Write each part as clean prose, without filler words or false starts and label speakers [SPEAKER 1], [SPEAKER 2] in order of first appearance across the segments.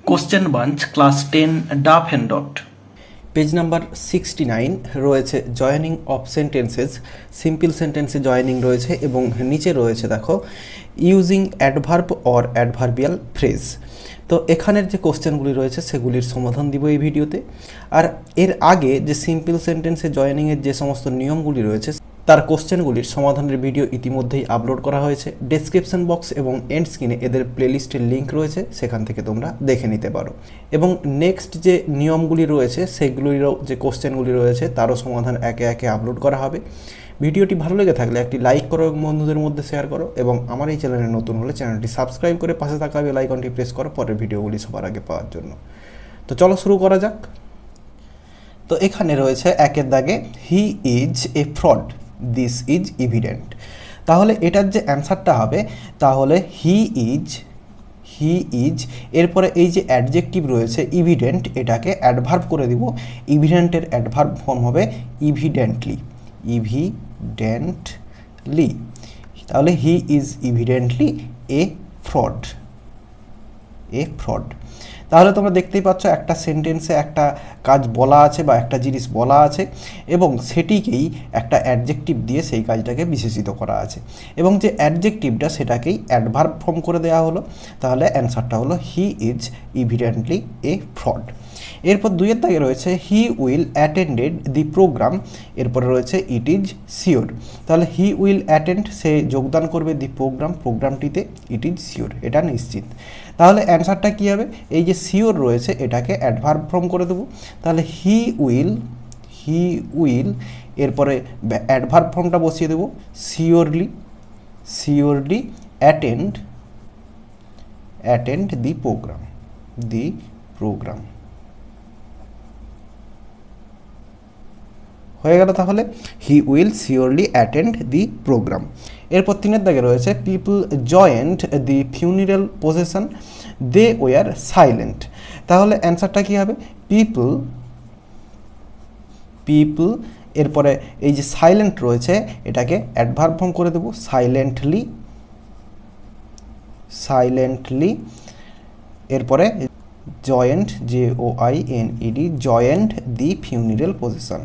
[SPEAKER 1] Question bunch class 10 ডাফ and ডট।
[SPEAKER 2] Page number 69 রয়েছে জয়েনিং অফ সেন্টেন্সেস, সিম্পল সেন্টেন্সে জয়েনিং রয়েছে এবং নিচে রয়েছে দেখো using adverb or adverbial phrase. তো এখানের যে কোশ্চেনগুলি রয়েছে সেগুলির সমাধান দিব এই ভিডিওতে। আর এর আগে যে সিম্পল সেন্টেন্সে জয়েনিংয়ের যে সমস্ত নিয়মগুলি রয়েছে তার কোশ্চেনগুলির সমাধানের ভিডিও ইতিমধ্যেই আপলোড করা হয়েছে। ডেসক্রিপশন বক্স এবং এন্ড স্ক্রিনে এদের প্লেলিস্টের লিঙ্ক রয়েছে, সেখান থেকে তোমরা দেখে নিতে পারো। এবং নেক্সট যে নিয়মগুলি রয়েছে সেগুলিরও যে কোশ্চেনগুলি রয়েছে তারও সমাধান একে একে আপলোড করা হবে। ভিডিওটি ভালো লেগে থাকলে একটি লাইক করো এবং বন্ধুদের মধ্যে শেয়ার করো, এবং আমার এই চ্যানেলে নতুন হলে চ্যানেলটি সাবস্ক্রাইব করে পাশে থাকা বেল আইকনটি প্রেস করো পরের ভিডিওগুলি সবার আগে পাওয়ার জন্য। তো চলো শুরু করা যাক। তো এখানে রয়েছে একের দাগে he is a fraud, this is evident. তাহলে এটার যে অ্যান্সারটা হবে তাহলে হি ইজ এরপরে এই যে অ্যাডজেক্টিভ রয়েছে ইভিডেন্ট, এটাকে অ্যাডভার্ব করে দিব। ইভিডেন্টের অ্যাডভার্ব ফর্ম হবে ইভিডেন্টলি। তাহলে হি ইজ ইভিডেন্টলি এ ফ্রড। তাহলে তোমরা দেখতেই পাচ্ছ একটা সেন্টেন্সে একটা কাজ বলা আছে বা একটা জিনিস বলা আছে এবং সেটিকেই একটা অ্যাডজেক্টিভ দিয়ে সেই কাজটাকে বিশেষিত করা আছে, এবং যে অ্যাডজেক্টিভটা সেটাকেই অ্যাডভার্ব ফর্ম করে দেওয়া হলো। তাহলে অ্যান্সারটা হলো হি ইজ ইভিডেন্টলি এ ফ্রড। এরপর দুইয়ের দাগে রয়েছে he will attended the program, এরপরে রয়েছে ইট ইজ শিওর। তাহলে হি উইল অ্যাটেন্ড, সে যোগদান করবে দি প্রোগ্রামটিতে, ইট ইজ শিওর, এটা নিশ্চিত। তাহলে অ্যান্সারটা কী হবে? এই যে শিওর রয়েছে এটাকে অ্যাডভার্ব ফর্ম করে দেবো। তাহলে হি উইল এরপরে অ্যাডভার্ব ফর্মটা বসিয়ে দেবো শিওরলি অ্যাটেন্ড দি প্রোগ্রাম হয়ে গেল। তাহলে he will surely attend the program. এরপর তিনের দাগে রয়েছে people joint the funeral procession, they were silent. তাহলে অ্যান্সারটা কী হবে? পিপল এরপরে এই যে সাইলেন্ট রয়েছে এটাকে অ্যাডভার্ব ফর্ম করে দেবো সাইলেন্টলি এরপরে joint JOINED joint the funeral procession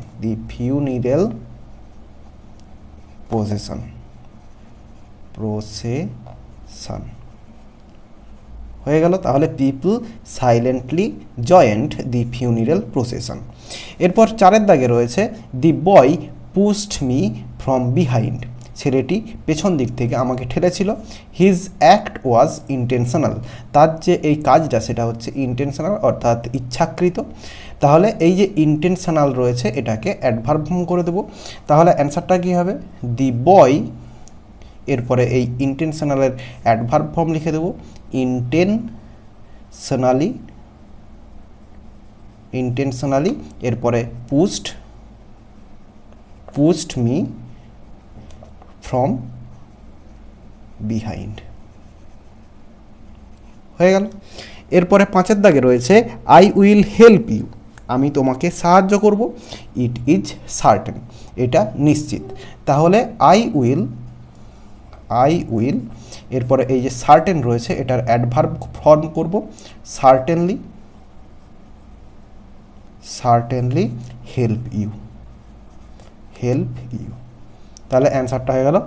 [SPEAKER 2] হয়ে গেল। তাহলে people silently joint the funeral procession. এরপর চারের দাগে রয়েছে দি বয় পুশড মি ফ্রম বিহাইন্ড, ছেলেটি পেছন দিক থেকে আমাকে ঠেলেছিল। হিজ অ্যাক্ট ওয়াজ ইন্টেনশনাল, তার যে এই কাজটা সেটা হচ্ছে ইন্টেনশনাল অর্থাৎ ইচ্ছাকৃত। তাহলে এই যে ইন্টেনশনাল রয়েছে এটাকে অ্যাডভার্ব ফর্ম করে দেবো। তাহলে অ্যান্সারটা কী হবে? দি বয় এরপরে এই ইন্টেনশনালের অ্যাডভার্ব ফর্ম লিখে দেবো ইন্টেনশনালি এরপরে পুশড মি ফ্রম বিহাইন্ড হয়ে গেল। এরপরে পাঁচের দাগে রয়েছে আই উইল হেল্প ইউ, আমি তোমাকে সাহায্য করব, ইট ইজ সার্টেন, এটা নিশ্চিত। তাহলে আই উইল এরপরে এই যে সার্টেন রয়েছে এটার অ্যাডভার্ব ফর্ম করব সার্টেনলি হেল্প ইউ। তাহলে অ্যান্সারটা হয়ে গেল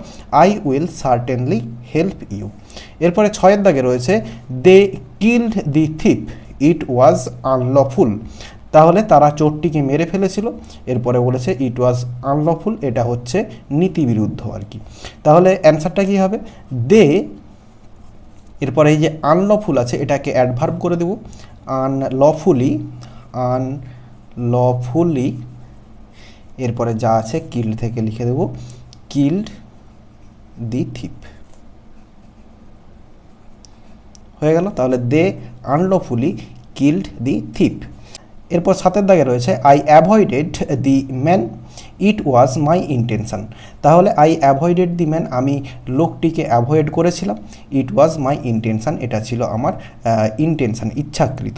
[SPEAKER 2] I will certainly help you. এরপরে ছয়ের দাগে রয়েছে দে কিলড দি থিপ, ইট ওয়াজ আনলফুল। তাহলে তারা চোরটিকে মেরে ফেলেছিল, এরপরে বলেছে ইট ওয়াজ আনলফুল, এটা হচ্ছে নীতিবিরুদ্ধ আর কি। তাহলে অ্যান্সারটা কী হবে? দে এরপরে এই যে আনলফুল আছে এটাকে অ্যাডভার্ব করে দেব আনলফুলি এরপরে যা আছে কিল্ড থেকে লিখে দেব কিল্ড দি থিপ হয়ে গেল। তাহলে দে আনলফুলি কিল্ড দি থিপ। এরপর সাতের দাগে রয়েছে I avoided the man, it was my intention. তাহলে আই অ্যাভয়েডেড দি ম্যান, আমি লোকটিকে অ্যাভয়েড করেছিলাম, ইট ওয়াজ মাই ইন্টেনশন, এটা ছিল আমার ইন্টেনশন, ইচ্ছাকৃত।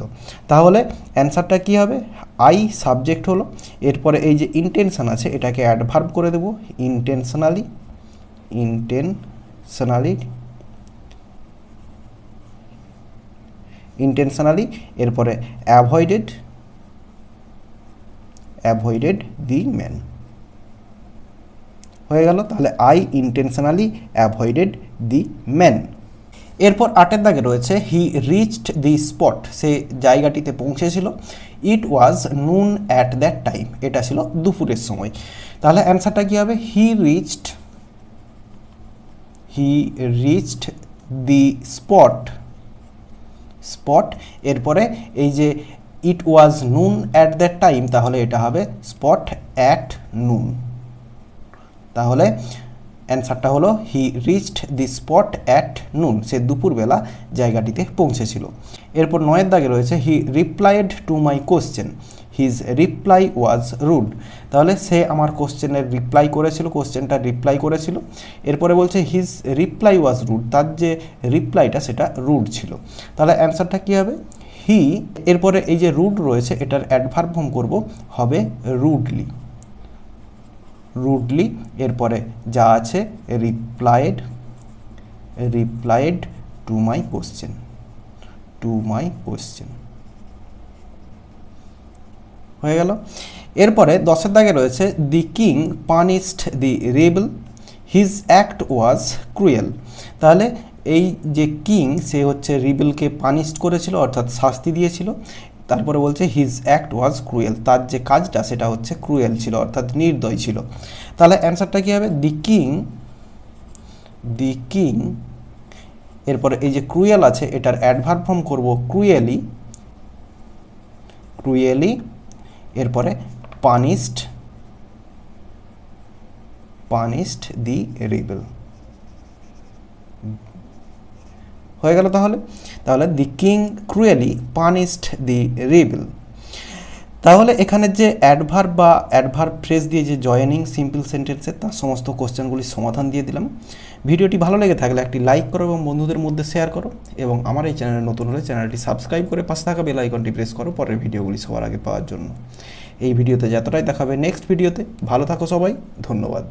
[SPEAKER 2] তাহলে অ্যান্সারটা কী হবে? আই সাবজেক্ট হলো, এরপরে এই যে ইন্টেনশন আছে এটাকে অ্যাডভার্ব করে দেব ইন্টেনশনালি ইন্টেনশনালি, এরপরে অ্যাভয়েডেড দি ম্যান হয়ে গেল। তাহলে I intentionally avoided the man. এরপর 8 দাগে রয়েছে হি রিচড দি স্পট, সে জায়গাটিতে পৌঁছেছিল। ইট ওয়াজ নুন অ্যাট দ্যাট টাইম, এটা ছিল দুপুরের সময়। তাহলে অ্যান্সারটা কী হবে? হি রিচড দি স্পট, এরপরে এই যে ইট ওয়াজ নুন অ্যাট দ্যাট টাইম, তাহলে এটা হবে স্পট অ্যাট নুন। তাহলে অ্যান্সারটা হলো he reached the spot at noon, সে দুপুরবেলা জায়গাটিতে পৌঁছেছিল। এরপর 9 দাগে রয়েছে he replied to my question, his reply was rude, তাহলে সে আমার কোশ্চেনের রিপ্লাই করেছিল, কোশ্চেনটা রিপ্লাই করেছিল। এরপরে বলছে হিজ রিপ্লাই ওয়াজ রুড, তার যে রিপ্লাইটা সেটা রুড ছিল। তাহলে অ্যান্সারটা কী হবে? হি, এরপরে এই যে রুড রয়েছে এটার অ্যাডভার্ব ফর্ম করব, হবে রুডলি। এরপরে যা আছে রিপ্লাইড টু মাই কোশ্চেন হয়ে গেল। এরপরে 10 দাগে রয়েছে the king punished the rebel, his act was cruel, তাহলে এই যে কিং সে হচ্ছে রিবেলকে পানিশড করেছিল, অর্থাৎ শাস্তি দিয়েছিল। তারপরে বলছে হিজ অ্যাক্ট ওয়াজ ক্রুয়েল, তার যে কাজটা সেটা হচ্ছে ক্রুয়েল ছিল, অর্থাৎ নির্দয় ছিল। তাহলে অ্যান্সারটা কী হবে? দি কিং, এরপরে এই যে ক্রুয়েল আছে এটার অ্যাডভার্ব ফর্ম করব ক্রুয়েলি, এরপরে পানিশড দি রেবেল হয়ে গেল। তাহলে the king cruelly punished the rebel. তাহলে এখানে যে অ্যাডভার্ব বা অ্যাডভার্ব ফ্রেজ দিয়ে যে জয়েনিং সিম্পল সেন্টেন্সের তার সমস্ত কোশ্চেনগুলির সমাধান দিয়ে দিলাম। ভিডিওটি ভালো লেগে থাকলে একটি লাইক করো এবং বন্ধুদের মধ্যে শেয়ার করো, এবং আমার এই চ্যানেলে নতুন হলে চ্যানেলটি সাবস্ক্রাইব করে পাশে থাকা বেল আইকনটি প্রেস করো পরের ভিডিওগুলি সবার আগে পাওয়ার জন্য। এই ভিডিওতে যতটাই দেখাবে নেক্সট ভিডিওতে। ভালো থাকো সবাই, ধন্যবাদ।